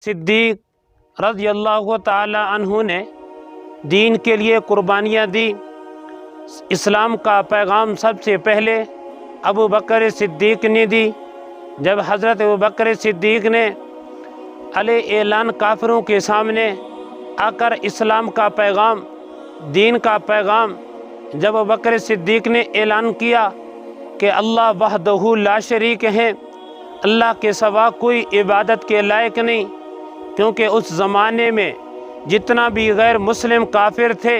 صدیق رضی اللہ تعالی عنہ نے دین کے لیے قربانیاں دی۔ اسلام کا پیغام سب سے پہلے ابو بکر صدیق نے دی۔ جب حضرت ابو بکر صدیق نے علیہ اعلان کافروں کے سامنے آ کر اسلام کا پیغام، دین کا پیغام، جب ابو بکر صدیق نے اعلان کیا کہ اللہ وحدہ لا شریک ہے، اللہ کے سوا کوئی عبادت کے لائق نہیں، کیونکہ اس زمانے میں جتنا بھی غیر مسلم کافر تھے،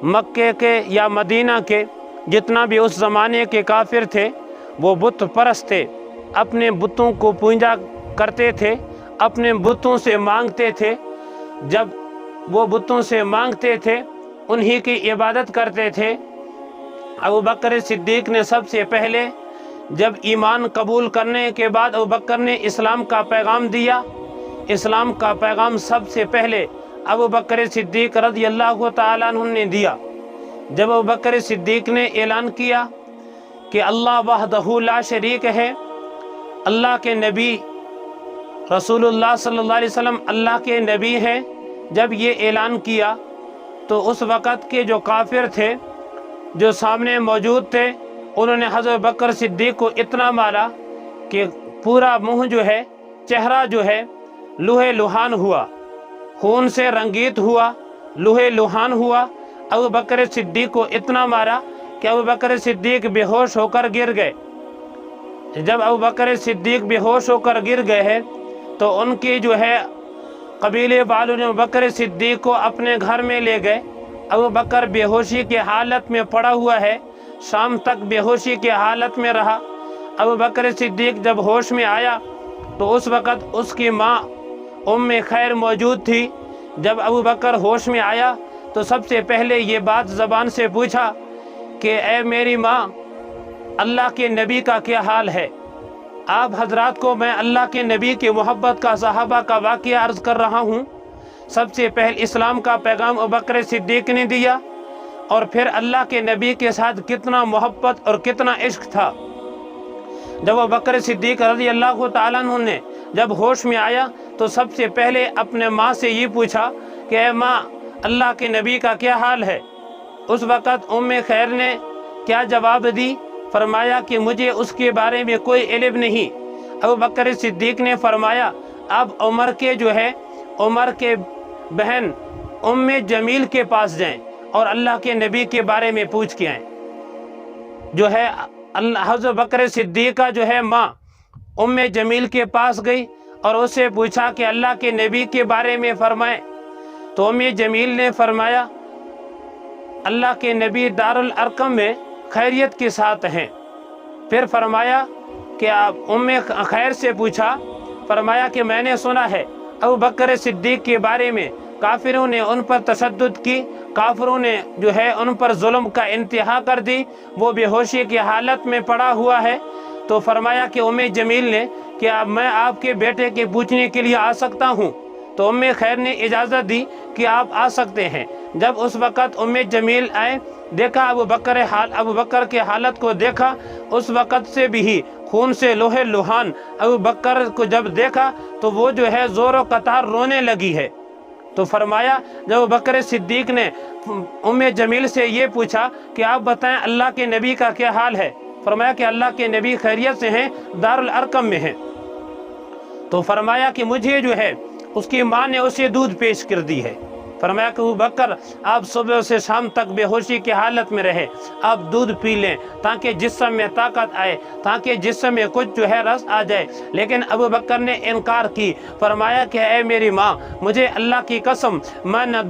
مکے کے یا مدینہ کے جتنا بھی اس زمانے کے کافر تھے، وہ بت پرست تھے، اپنے بتوں کو پوجا کرتے تھے، اپنے بتوں سے مانگتے تھے۔ جب وہ بتوں سے مانگتے تھے انہی کی عبادت کرتے تھے۔ ابو بکر صدیق نے سب سے پہلے جب ایمان قبول کرنے کے بعد ابو بکر نے اسلام کا پیغام دیا۔ اسلام کا پیغام سب سے پہلے ابو بکر صدیق رضی اللہ تعالیٰ عنہ نے دیا۔ جب ابو بکر صدیق نے اعلان کیا کہ اللہ وحدہ لا شریک ہے، اللہ کے نبی رسول اللہ صلی اللہ علیہ وسلم اللہ کے نبی ہیں، جب یہ اعلان کیا تو اس وقت کے جو کافر تھے جو سامنے موجود تھے، انہوں نے حضرت بکر صدیق کو اتنا مارا کہ پورا منہ جو ہے، چہرہ جو ہے لوہے لوہان ہوا، خون سے رنگیت ہوا، لوہے لوہان ہوا۔ ابو بکر صدیق کو اتنا مارا کہ ابو بکر صدیق بے ہوش ہو کر گر گئے۔ جب ابو بکر صدیق بے ہوش ہو کر گر گئے ہیں تو ان کی جو ہے قبیلے والوں نے ابو بکر صدیق کو اپنے گھر میں لے گئے۔ ابو بکر بے ہوشی کے حالت میں پڑا ہوا ہے، شام تک بے ہوشی کے حالت میں رہا۔ ابو بکر صدیق جب ہوش میں آیا تو اس وقت اس کی ماں ام خیر موجود تھی۔ جب ابو بکر ہوش میں آیا تو سب سے پہلے یہ بات زبان سے پوچھا کہ اے میری ماں، اللہ کے نبی کا کیا حال ہے؟ آپ حضرات کو میں اللہ کے نبی کی محبت کا، صحابہ کا واقعہ عرض کر رہا ہوں۔ سب سے پہلے اسلام کا پیغام ابو بکر صدیق نے دیا، اور پھر اللہ کے نبی کے ساتھ کتنا محبت اور کتنا عشق تھا۔ جب ابو بکر صدیق رضی اللہ تعالیٰ عنہ نے جب ہوش میں آیا تو سب سے پہلے اپنے ماں سے یہ پوچھا کہ اے ماں، اللہ کے نبی کا کیا حال ہے؟ اس وقت ام خیر نے کیا جواب دی؟ فرمایا کہ مجھے اس کے بارے میں کوئی علم نہیں۔ ابو بکر صدیق نے فرمایا اب عمر کے بہن ام جمیل کے پاس جائیں اور اللہ کے نبی کے بارے میں پوچھ کے آئیں۔ جو ہے حضرت بکر صدیقہ جو ہے ماں ام جمیل کے پاس گئی اور اسے پوچھا کہ اللہ کے نبی کے بارے میں فرمائیں۔ تو ام جمیل نے فرمایا اللہ کے نبی دارالارقم میں خیریت کے ساتھ ہیں۔ پھر فرمایا کہ آپ ام خیر سے پوچھا، فرمایا کہ میں نے سنا ہے ابو بکر صدیق کے بارے میں کافروں نے ان پر تشدد کی، کافروں نے جو ہے ان پر ظلم کا انتہا کر دی، وہ بے ہوشی کی حالت میں پڑا ہوا ہے۔ تو فرمایا کہ ام جمیل نے کہ میں آپ کے بیٹے کے پوچھنے کے لیے آ سکتا ہوں؟ تو ام خیر نے اجازت دی کہ آپ آ سکتے ہیں۔ جب اس وقت ام جمیل آئے، دیکھا ابو بکر کے حالت کو دیکھا، اس وقت سے بھی خون سے لوہے لوہان ابو بکر کو جب دیکھا تو وہ جو ہے زور و قطار رونے لگی ہے۔ تو فرمایا جب ابو بکر صدیق نے ام جمیل سے یہ پوچھا کہ آپ بتائیں اللہ کے نبی کا کیا حال ہے؟ فرمایا کہ اللہ کے نبی خیریت سے ہیں، دارالارقم میں ہیں۔ تو فرمایا کہ مجھے جو ہے اس کی ماں نے اسے دودھ پیش کر دی ہے۔ فرمایا کہ ابو بکر آپ صبح سے شام تک بے ہوشی کی حالت میں رہے، آپ دودھ پی لیں تاکہ جسم میں طاقت آئے، تاکہ جسم میں کچھ جو ہے رس آ جائے۔ لیکن ابو بکر نے انکار کی، فرمایا کہ اے میری ماں، مجھے اللہ کی قسم میں نہ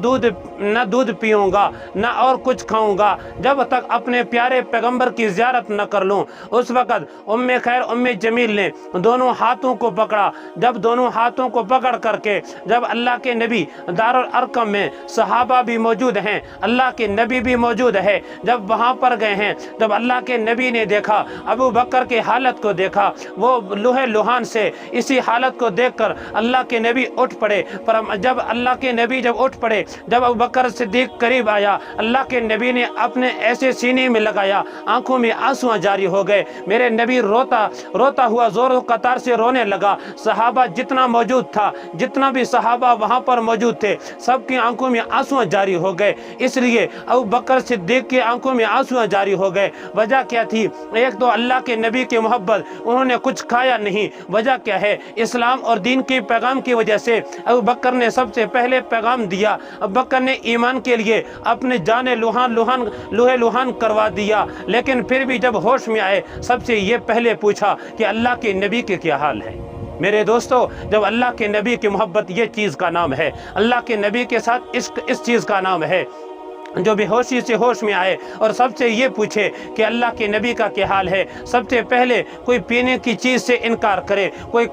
دودھ پیوں گا نہ اور کچھ کھاؤں گا جب تک اپنے پیارے پیغمبر کی زیارت نہ کر لوں۔ اس وقت ام خیر ام جمیل نے دونوں ہاتھوں کو پکڑا۔ جب دونوں ہاتھوں کو پکڑ کر کے جب اللہ کے نبی دارالارقم میں صحابہ بھی موجود ہیں، اللہ کے نبی بھی موجود ہے۔ جب وہاں پر گئے ہیں، جب اللہ کے نبی نے دیکھا، ابو بکر کی حالت کو دیکھا، وہ لوہے لوہان سے، اسی حالت کو دیکھ کر اللہ کے نبی اٹھ پڑے۔ پر جب اللہ کے نبی جب اٹھ پڑے، جب ابو بکر صدیق قریب آیا، اللہ کے نبی نے اپنے ایسے سینے میں لگایا، آنکھوں میں آنسو جاری ہو گئے۔ میرے نبی روتا ہوا زور و قطار سے رونے لگا۔ صحابہ جتنا موجود تھا، جتنا بھی صحابہ وہاں پر موجود تھے، سب کی آنکھوں میں آنسو جاری ہو گئے۔ اس لیے ابو بکر صدیق کی آنکھوں میں آنسو جاری ہو گئے۔ وجہ کیا تھی؟ ایک تو اللہ کے نبی کی محبت، انہوں نے کچھ کھایا نہیں۔ وجہ کیا ہے؟ اسلام اور دین کی پیغام کی وجہ سے ابو بکر نے سب سے پہلے پیغام دیا۔ ابو بکر نے ایمان کے لیے اپنے جانیں لوہے لوہان کروا دیا، لیکن پھر بھی جب ہوش میں آئے، سب سے یہ پہلے پوچھا کہ اللہ کے نبی کے کیا حال ہے۔ میرے دوستو، جب اللہ کے نبی کی محبت یہ چیز کا نام ہے، اللہ کے نبی کے ساتھ عشق اس چیز کا نام ہے۔ جو بے ہوشی سے ہوش میں آئے اور سب سے یہ پوچھے کہ اللہ کے نبی کا کیا حال ہے، سب سے پہلے کوئی پینے کی چیز سے انکار کرے، کوئی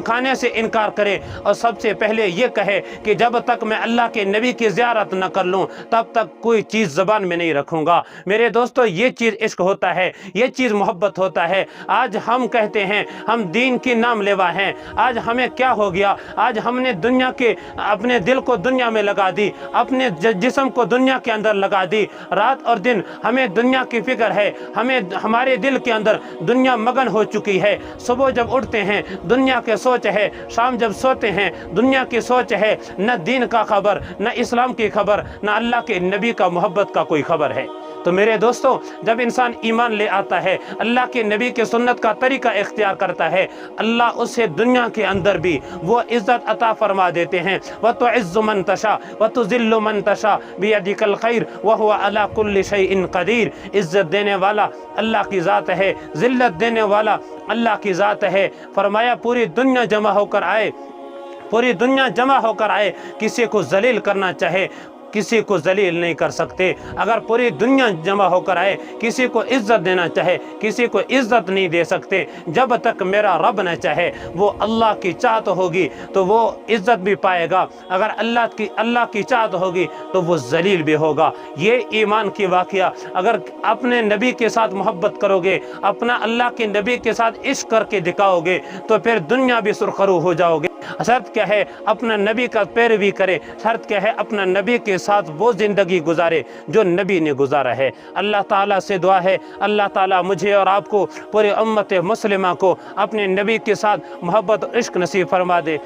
کھانے سے انکار کرے، اور سب سے پہلے یہ کہے کہ جب تک میں اللہ کے نبی کی زیارت نہ کر لوں تب تک کوئی چیز زبان میں نہیں رکھوں گا۔ میرے دوستو، یہ چیز عشق ہوتا ہے، یہ چیز محبت ہوتا ہے۔ آج ہم کہتے ہیں ہم دین کی نام لیوا ہیں، آج ہمیں کیا ہو گیا؟ آج ہم نے اپنے دل کو دنیا میں لگا دی، اپنے جسم کو دنیا کے اندر لگا دی۔ رات اور دن ہمیں دنیا کی فکر ہے، ہمارے دل کے اندر دنیا مگن ہو چکی ہے۔ صبح جب اٹھتے ہیں دنیا کے سوچ ہے، شام جب سوتے ہیں دنیا کی سوچ ہے۔ نہ دین کا خبر، نہ اسلام کی خبر، نہ اللہ کے نبی کا محبت کا کوئی خبر ہے۔ تو میرے دوستو، جب انسان ایمان لے آتا ہے، اللہ کے نبی کے سنت کا طریقہ اختیار کرتا ہے، اللہ اسے دنیا کے اندر بھی وہ عزت عطا فرما دیتے ہیں۔ وَتُعِزُّ مَن تَشَاءُ وَتُذِلُّ مَن تَشَاءُ بِيَدِكَ الْخَيْرُ وَهُوَ عَلَى كُلِّ شَيْءٍ قَدِيرٌ۔ عزت دینے والا اللہ کی ذات ہے، ذلت دینے والا اللہ کی ذات ہے۔ فرمایا پوری دنیا جمع ہو کر آئے، پوری دنیا جمع ہو کر آئے، کسی کو ذلیل کرنا چاہے کسی کو ذلیل نہیں کر سکتے۔ اگر پوری دنیا جمع ہو کر آئے، کسی کو عزت دینا چاہے کسی کو عزت نہیں دے سکتے۔ جب تک میرا رب نہ چاہے، وہ اللہ کی چاہت ہوگی تو وہ عزت بھی پائے گا، اگر اللہ کی چاہت ہوگی تو وہ ذلیل بھی ہوگا۔ یہ ایمان کی واقعہ، اگر اپنے نبی کے ساتھ محبت کرو گے، اپنا اللہ کے نبی کے ساتھ عشق کر کے دکھاؤ گے، تو پھر دنیا بھی سرخرو ہو جاؤ گے۔ شرط کیا ہے؟ اپنا نبی کا پیروی کرے۔ شرط کیا ہے؟ اپنا نبی کے ساتھ وہ زندگی گزارے جو نبی نے گزارا ہے۔ اللہ تعالیٰ سے دعا ہے، اللہ تعالیٰ مجھے اور آپ کو، پورے امت مسلمہ کو اپنے نبی کے ساتھ محبت و عشق نصیب فرما دے۔